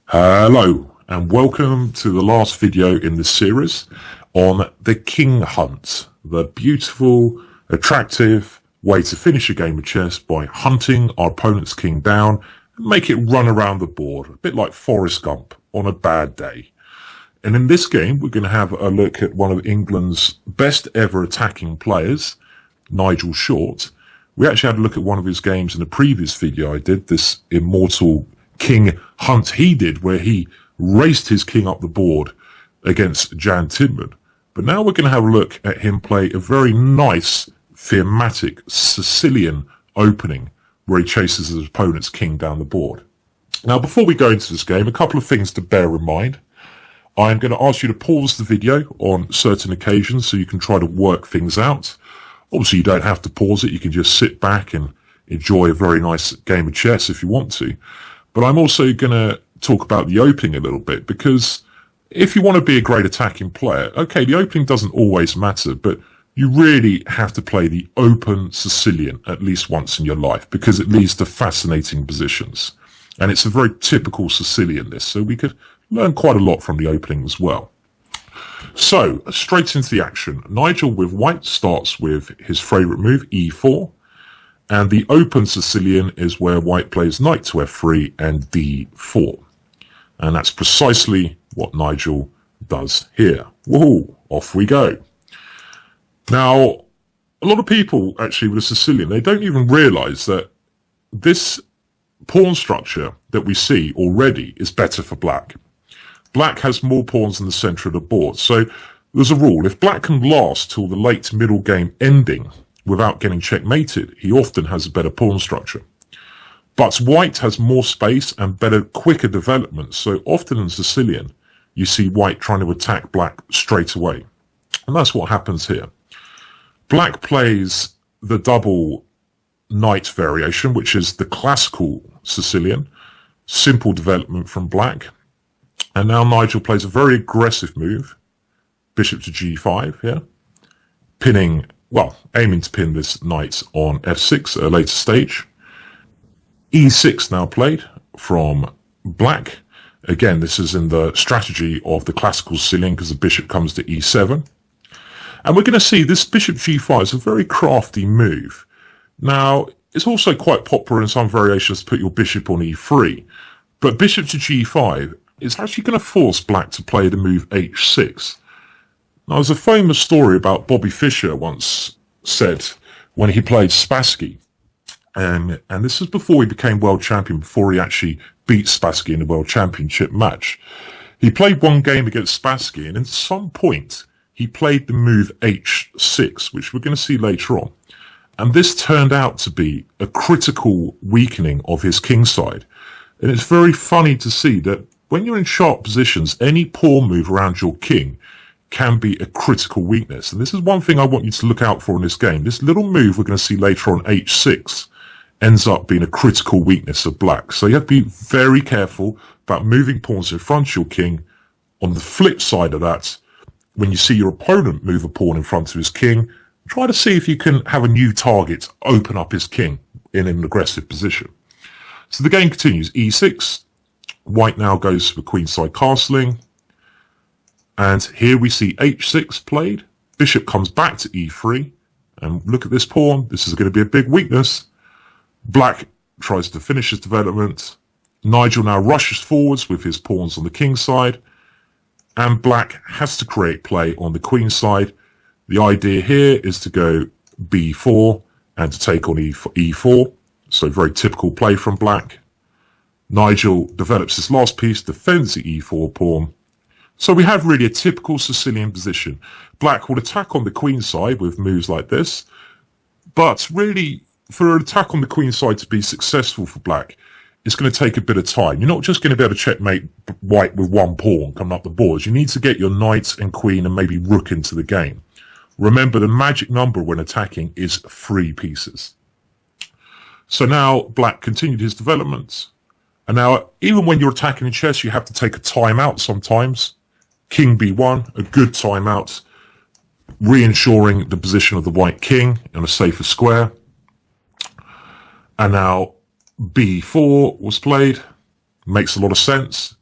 Hello and welcome to the last video in this series on the king hunt, the beautiful, attractive way to finish a game of chess by hunting our opponent's king down and make it run around the board, a bit like Forrest Gump on a bad day. And in this game we're going to have a look at one of England's best ever attacking players, Nigel Short. We actually had a look at one of his games in a previous video I did, this immortal king hunt he did, where he raced his king up the board against Jan Tidman. But now we're going to have a look at him play a very nice, thematic Sicilian opening, where he chases his opponent's king down the board. Now, before we go into this game, a couple of things to bear in mind. I'm going to ask you to pause the video on certain occasions so you can try to work things out. Obviously, you don't have to pause it. You can just sit back and enjoy a very nice game of chess if you want to. But I'm also going to talk about the opening a little bit, because if you want to be a great attacking player, okay, the opening doesn't always matter, but you really have to play the open Sicilian at least once in your life, because it leads to fascinating positions. And it's a very typical Sicilian, this, so we could learn quite a lot from the opening as well. So, straight into the action. Nigel with white starts with his favourite move, e4. And the open Sicilian is where white plays knight to f3 and d4. And that's precisely what Nigel does here. Woohoo! Off we go. Now, a lot of people, actually, with a Sicilian, they don't even realise that this pawn structure that we see already is better for black. Black has more pawns in the centre of the board. So there's a rule. If black can last till the late middle game ending without getting checkmated, he often has a better pawn structure. But white has more space and better, quicker development. So often in Sicilian, you see white trying to attack black straight away. And that's what happens here. Black plays the double knight variation, which is the classical Sicilian. Simple development from black. And now Nigel plays a very aggressive move, bishop to g5 here, pinning, well, aiming to pin this knight on f6 at a later stage. e6 now played from black. Again, this is in the strategy of the classical Sicilian because the bishop comes to e7. And we're going to see this bishop g5 is a very crafty move. Now, it's also quite popular in some variations to put your bishop on e3. But bishop to g5 is actually going to force black to play the move h6. Now, there's a famous story about Bobby Fischer once said when he played Spassky, and this is before he became world champion, before he actually beat Spassky in the world championship match. He played one game against Spassky, and at some point, he played the move h6, which we're going to see later on. And this turned out to be a critical weakening of his king side. And it's very funny to see that when you're in sharp positions, any pawn move around your king can be a critical weakness. And this is one thing I want you to look out for in this game. This little move we're going to see later on, h6, ends up being a critical weakness of black. So you have to be very careful about moving pawns in front of your king. On the flip side of that, when you see your opponent move a pawn in front of his king, try to see if you can have a new target open up his king in an aggressive position. So the game continues. e6. White now goes for queenside castling. And here we see h6 played. Bishop comes back to e3. And look at this pawn. This is going to be a big weakness. Black tries to finish his development. Nigel now rushes forwards with his pawns on the king side. And black has to create play on the queen side. The idea here is to go b4 and to take on e4. So very typical play from black. Nigel develops his last piece, defends the e4 pawn. So we have really a typical Sicilian position. Black will attack on the queen side with moves like this. But really, for an attack on the queen side to be successful for black, it's going to take a bit of time. You're not just going to be able to checkmate white with one pawn coming up the boards. You need to get your knight and queen and maybe rook into the game. Remember, the magic number when attacking is 3 pieces. So now black continued his development. And now, even when you're attacking in chess, you have to take a timeout sometimes. King b1, a good timeout, reinsuring the position of the white king in a safer square. And now b4 was played. Makes a lot of sense.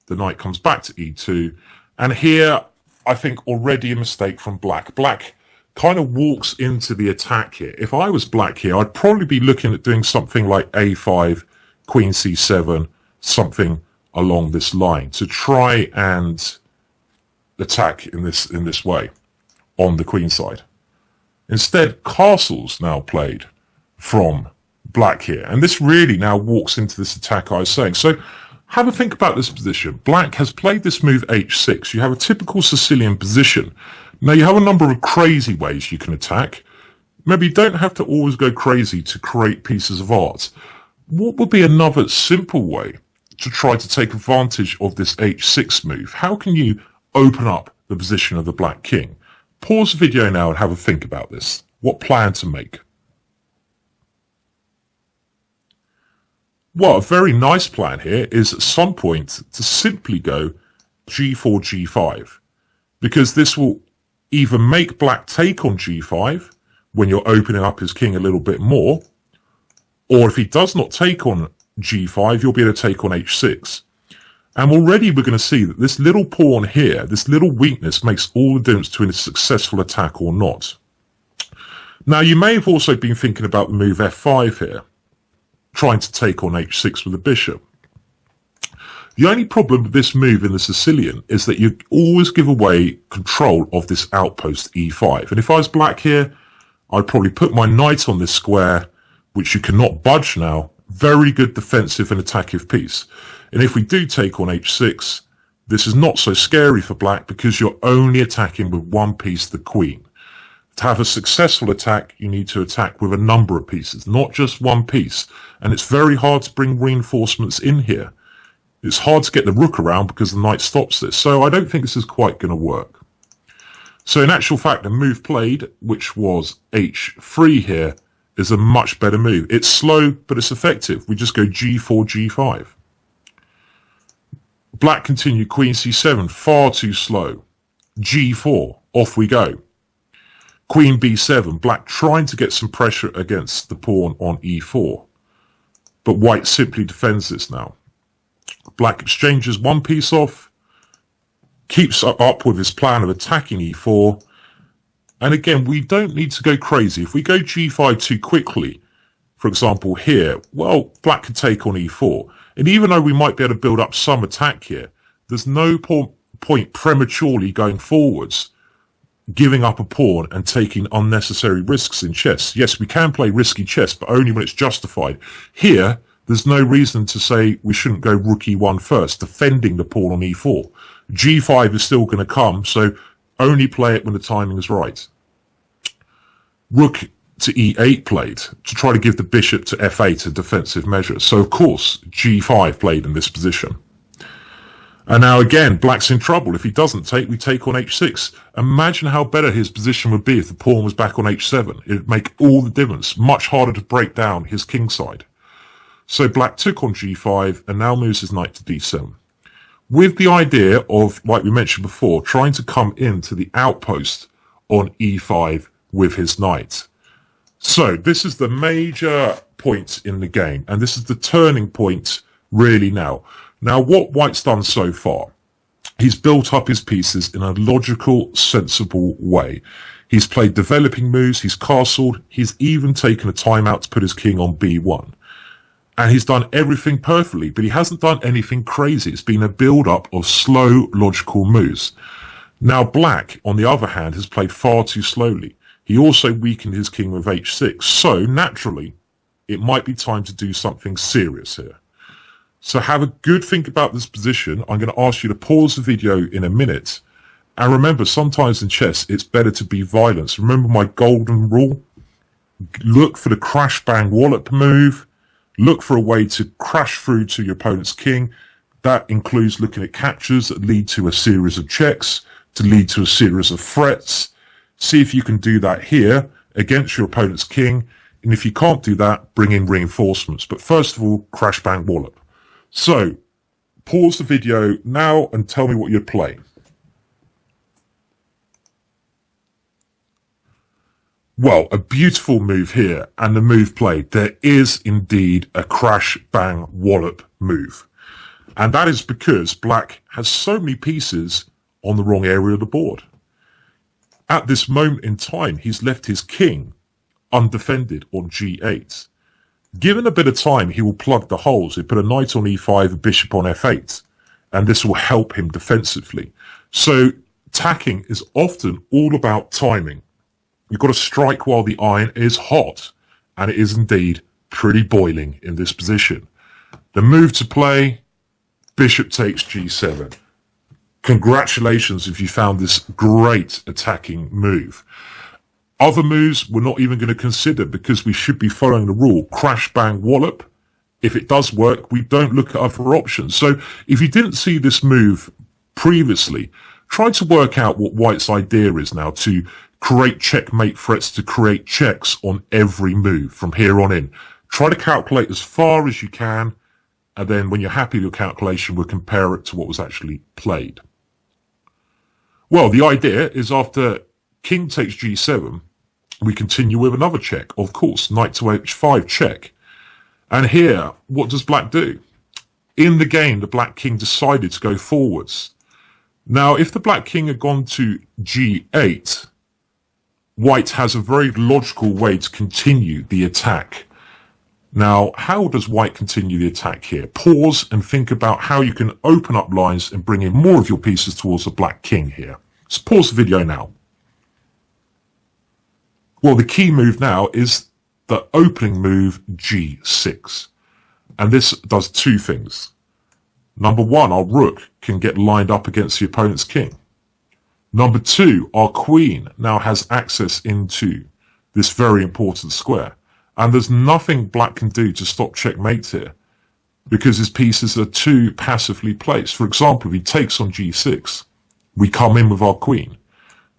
the knight comes back to e2. And here, I think already a mistake from black. Black kind of walks into the attack here. If I was black here, I'd probably be looking at doing something like a5, queen c7, something along this line to try and attack in this way on the queen side. Instead, castle's now played from black here, and this really now walks into this attack I was saying. So have a think about this position. Black has played this move h6. You have a typical Sicilian position. Now you have a number of crazy ways you can attack. Maybe you don't have to always go crazy to create pieces of art. What would be another simple way to try to take advantage of this h6 move? How can you open up the position of the black king? Pause the video now and have a think about this. What plan to make? Well, a very nice plan here is at some point to simply go g4, g5, because this will either make black take on g5 when you're opening up his king a little bit more, or if he does not take on g5, you'll be able to take on h6. And already we're going to see that this little pawn here, this little weakness, makes all the difference between a successful attack or not. Now, you may have also been thinking about the move f5 here, trying to take on h6 with the bishop. The only problem with this move in the Sicilian is that you always give away control of this outpost e5. And if I was black here, I'd probably put my knight on this square, which you cannot budge now. Very good defensive and attacking piece. And if we do take on h6, this is not so scary for black because you're only attacking with one piece, the queen. To have a successful attack, you need to attack with a number of pieces, not just one piece. And it's very hard to bring reinforcements in here. It's hard to get the rook around because the knight stops this. So I don't think this is quite going to work. So in actual fact, the move played, which was h3 here, is a much better move. It's slow, but it's effective. We just go g4, g5. Black continue queen c7, far too slow. g4, off we go. Queen b7, black trying to get some pressure against the pawn on e4. But white simply defends this now. Black exchanges one piece off, keeps up with his plan of attacking e4. And again, we don't need to go crazy. If we go g5 too quickly, for example here, well, black can take on e4. And even though we might be able to build up some attack here, there's no point prematurely going forwards, giving up a pawn and taking unnecessary risks in chess. Yes, we can play risky chess, but only when it's justified. Here, there's no reason to say we shouldn't go rook e1 first, defending the pawn on e4. g5 is still going to come, so only play it when the timing is right. Rook to e8 played to try to give the bishop to f8 a defensive measure. So, of course, g5 played in this position. And now again, black's in trouble. If he doesn't take, we take on h6. Imagine how better his position would be if the pawn was back on h7. It would make all the difference. Much harder to break down his king side. So black took on g5 and now moves his knight to d7. With the idea of, like we mentioned before, trying to come into the outpost on e5 with his knight. So this is the major point in the game, and this is the turning point really now. Now, what white's done so far, he's built up his pieces in a logical, sensible way. He's played developing moves, he's castled, he's even taken a timeout to put his king on b1. And he's done everything perfectly, but he hasn't done anything crazy. It's been a build-up of slow, logical moves. Now, black, on the other hand, has played far too slowly. He also weakened his king with h6. So, naturally, it might be time to do something serious here. So have a good think about this position. I'm going to ask you to pause the video in a minute. And remember, sometimes in chess, it's better to be violent. Remember my golden rule? Look for the crash bang wallop move. Look for a way to crash through to your opponent's king. That includes looking at captures that lead to a series of checks, to lead to a series of threats. See if you can do that here against your opponent's king. And if you can't do that, bring in reinforcements. But first of all, crash bang wallop. So, pause the video now and tell me what you'd play. Well, a beautiful move here, and the move played. There is indeed a crash bang wallop move. And that is because black has so many pieces on the wrong area of the board. At this moment in time, he's left his king undefended on g8. Given a bit of time, he will plug the holes. He'll put a knight on e5, a bishop on f8, and this will help him defensively. So attacking is often all about timing. You've got to strike while the iron is hot, and it is indeed pretty boiling in this position. The move to play, bishop takes g7. Congratulations if you found this great attacking move. Other moves we're not even going to consider because we should be following the rule, crash, bang, wallop. If it does work, we don't look at other options. So if you didn't see this move previously, try to work out what white's idea is now to create checkmate threats, to create checks on every move from here on in. Try to calculate as far as you can, and then when you're happy with your calculation, we'll compare it to what was actually played. Well, the idea is after king takes g7, we continue with another check. Of course, knight to h5 check. And here, what does black do? In the game, the black king decided to go forwards. Now, if the black king had gone to g8, white has a very logical way to continue the attack. Now, how does white continue the attack here? Pause and think about how you can open up lines and bring in more of your pieces towards the black king here. So pause the video now. Well, the key move now is the opening move g6. And this does two things. Number one, our rook can get lined up against the opponent's king. Number two, our queen now has access into this very important square. And there's nothing black can do to stop checkmate here because his pieces are too passively placed. For example, if he takes on g6, we come in with our queen,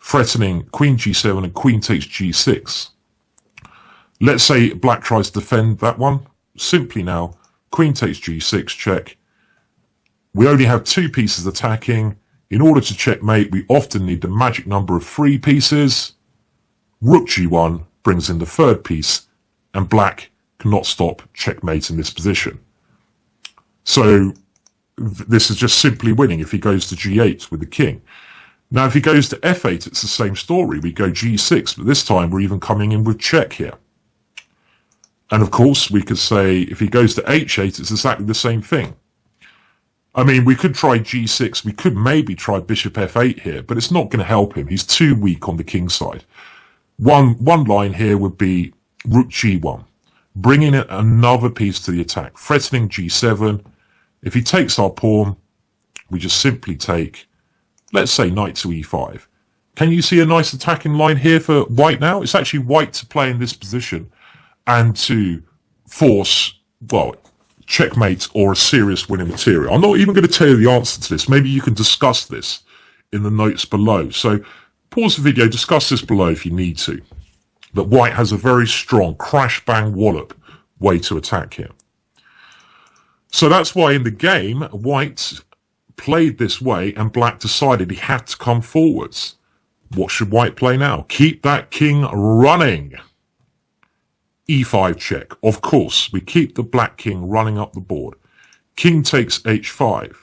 threatening queen g7 and queen takes g6. Let's say black tries to defend that one. Simply now, queen takes g6, check. We only have two pieces attacking. In order to checkmate, we often need the magic number of 3 pieces. Rook g1 brings in the third piece, and black cannot stop checkmate in this position. So this is just simply winning if he goes to g8 with the king. Now, if he goes to f8, it's the same story. We go g6, but this time we're even coming in with check here. And of course, we could say if he goes to h8, it's exactly the same thing. I mean, we could try g6. We could maybe try bishop f8 here, but it's not going to help him. He's too weak on the king side. One line here would be rook g1, bringing in another piece to the attack, threatening g7. If he takes our pawn, we just simply take, let's say, knight to e5. Can you see a nice attacking line here for white now? It's actually white to play in this position and to force, well, checkmate or a serious winning material. I'm not even going to tell you the answer to this. Maybe you can discuss this in the notes below. So pause the video, discuss this below if you need to. But white has a very strong crash, bang, wallop way to attack here. So that's why in the game, white played this way and black decided he had to come forwards. What should white play now? Keep that king running. e5 check. Of course, we keep the black king running up the board. King takes h5.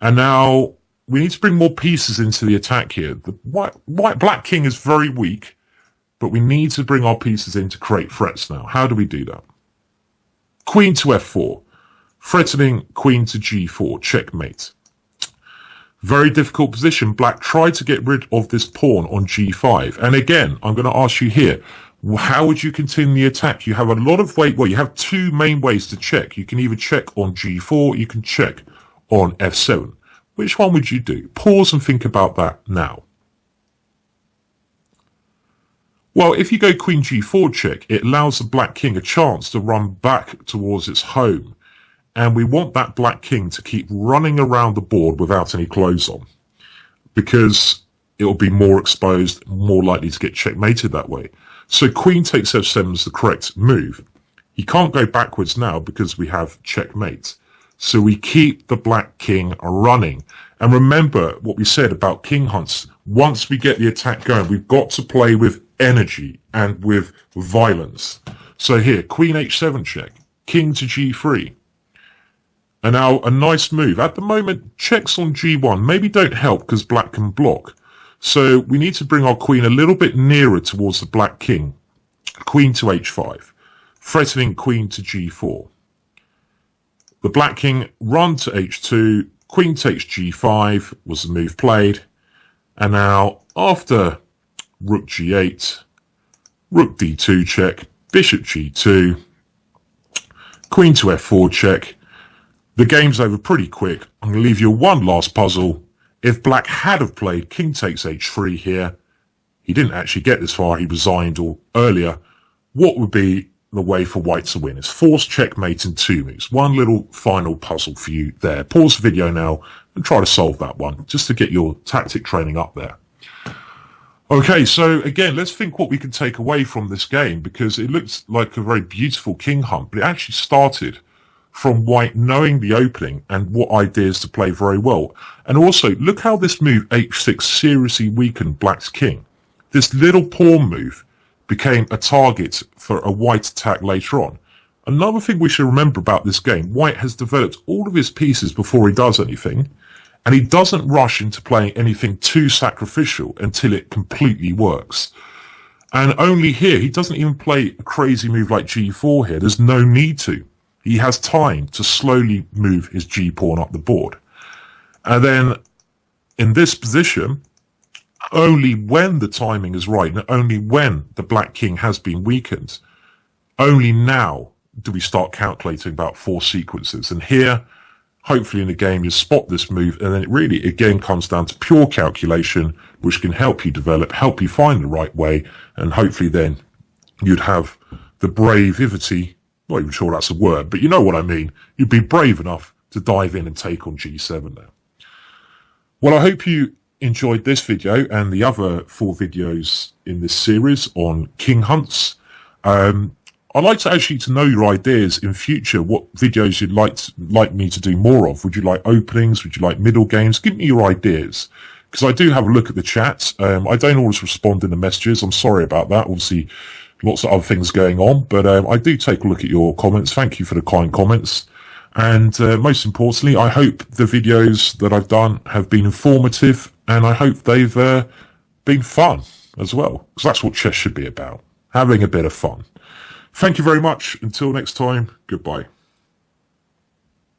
And now we need to bring more pieces into the attack here. The black king is very weak, but we need to bring our pieces in to create threats now. How do we do that? Queen to f4. Threatening queen to g4. Checkmate. Very difficult position. Black tried to get rid of this pawn on g5. And again, I'm going to ask you here, how would you continue the attack? You have a lot of weight. Well, you have two main ways to check. You can either check on g4, you can check on f7. Which one would you do? Pause and think about that now. Well, if you go queen g4 check, it allows the black king a chance to run back towards its home. And we want that black king to keep running around the board without any clothes on, because it will be more exposed, more likely to get checkmated that way. So queen takes f7 is the correct move. He can't go backwards now because we have checkmate. So we keep the black king running. And remember what we said about king hunts. Once we get the attack going, we've got to play with energy and with violence. So here, queen h7 check, king to g3. And now a nice move. At the moment, checks on g1 maybe don't help because black can block. So we need to bring our queen a little bit nearer towards the black king. Queen to h5, threatening queen to g4. The black king run to h2, queen takes g5 was the move played. And now after rook g8, rook d2 check, bishop g2, queen to f4 check. The game's over pretty quick. I'm going to leave you one last puzzle. If black had have played king takes h3 here, he didn't actually get this far, he resigned or earlier, what would be the way for white to win? It's forced checkmate in 2 moves. One little final puzzle for you there. Pause the video now and try to solve that one, just to get your tactic training up there. Okay, so again, let's think what we can take away from this game, because it looks like a very beautiful king hunt, but it actually started from white knowing the opening and what ideas to play very well. And also, look how this move h6 seriously weakened black's king. This little pawn move became a target for a white attack later on. Another thing we should remember about this game, white has developed all of his pieces before he does anything, and he doesn't rush into playing anything too sacrificial until it completely works. And only here, he doesn't even play a crazy move like g4 here. There's no need to. He has time to slowly move his g-pawn up the board. And then in this position, only when the timing is right, and only when the black king has been weakened, only now do we start calculating about 4 sequences. And here, hopefully in the game, you spot this move, and then it really, again, comes down to pure calculation, which can help you develop, help you find the right way, and hopefully then you'd have the bravivity, not even sure that's a word, but you know what I mean. You'd be brave enough to dive in and take on g7 there. Well, I hope you enjoyed this video and the other 4 videos in this series on king hunts. I'd like to actually know your ideas in future, what videos you'd like me to do more of. Would you like openings? Would you like middle games? Give me your ideas, because I do have a look at the chat. I don't always respond in the messages. I'm sorry about that. Obviously, lots of other things going on, but I do take a look at your comments. Thank you for the kind comments. And most importantly, I hope the videos that I've done have been informative, and I hope they've been fun as well, because that's what chess should be about, having a bit of fun. Thank you very much. Until next time, goodbye.